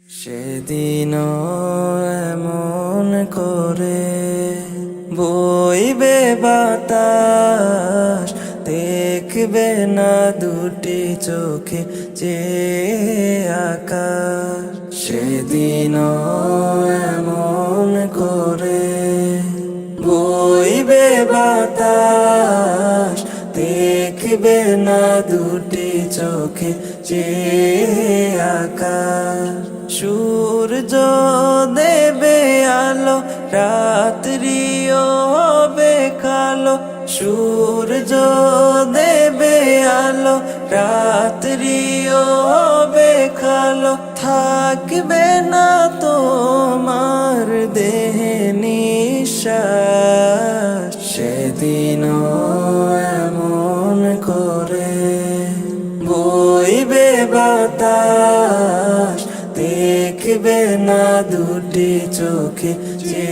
সেদিনও এমন করে বইবে বাতাস, দেখবে না দুটি চোখে যে আকাশ। সেদিনও এমন করে বইবে বাতাস, দেখবে না দুটি চোখে যে আকাশ। সূর্য দেবে আলো, রাত্রিও হবে কালো। সূর্য দেবে আলো, রাত্রিও হবে কালো। থাকবে না তোমার দেহে নিঃশ্বাস। সেদিনও এমন করে বইবে বাতাস, দেখবে না দুটি চোখে যে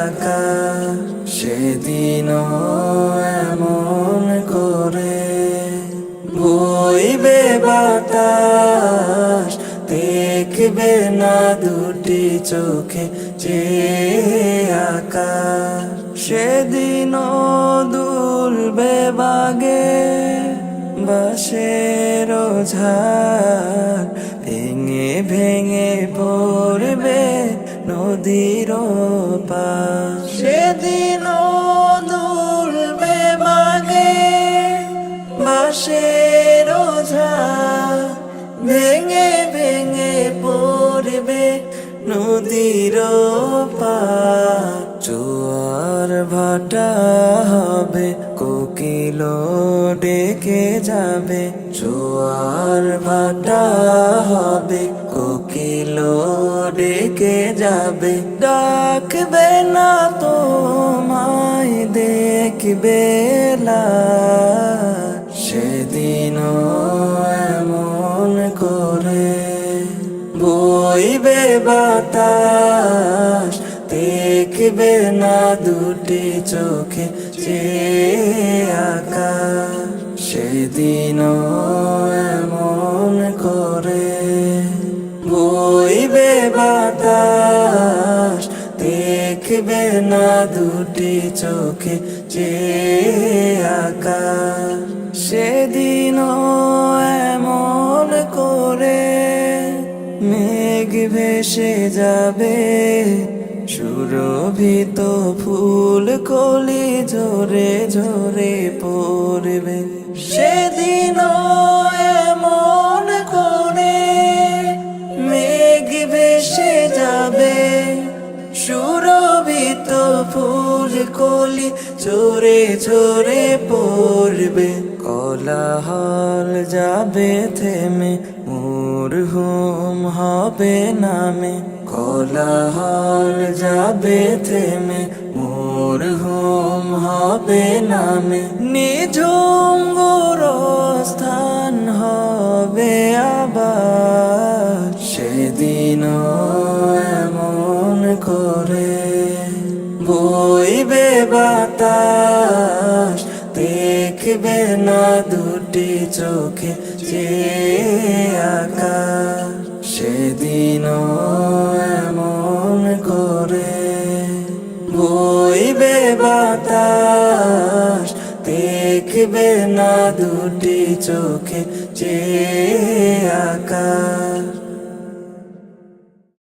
আকাশ। সেদিনও এমন করে বইবে বাতাস, দেখবে না দুটি চোখে যে আকাশ। সেদিনও দুলবে বাগে বাঁশের ঝাড়, ভেঙে ভেঙে পড়বে নদীর পার। সেদিনও দুলবে বাগে বাঁশের ঝাড়, ভেঙে ভেঙে পড়বে নদীর পার। জোয়ার ভাটা হবে, কোকিল ডেকে যাবে। জোয়ার ভাটা হবে, কোকিল ডেকে যাবে। ডাকবে না তোমায়, দেখবে লাশ। সেদিনও এমন করে বইবে বাতাস, দেখবে না দুটি চোখে যে আকাশ। সেদিনও এমন করে বইবে বাতাস, দেখবে না দুটি চোখে যে আকাশ। সেদিনও এমন করে মেঘ ভেসে যাবে, সুরভিত ফুল কলি ঝরে ঝরে পড়বে। সেদিনও এমন করে মেঘ ভেসে যাবে, সুরভিত ফুল কলি ঝরে ঝরে পড়বে। কোলাহল যাবে থেমে, মুরহুম হবে নামে। কোলাহল যাবে থেমে, মুরহুম হবে নামে। নিঝুম গোরস্থান হবে আবার। সেদিনও এমন করে বইবে বাতাস, দেখবে না দুটি চোখে যে আকাশ। সেদিনও এমন করে বইবে বাতাস, দেখবে না দুটি চোখে যে আকাশ।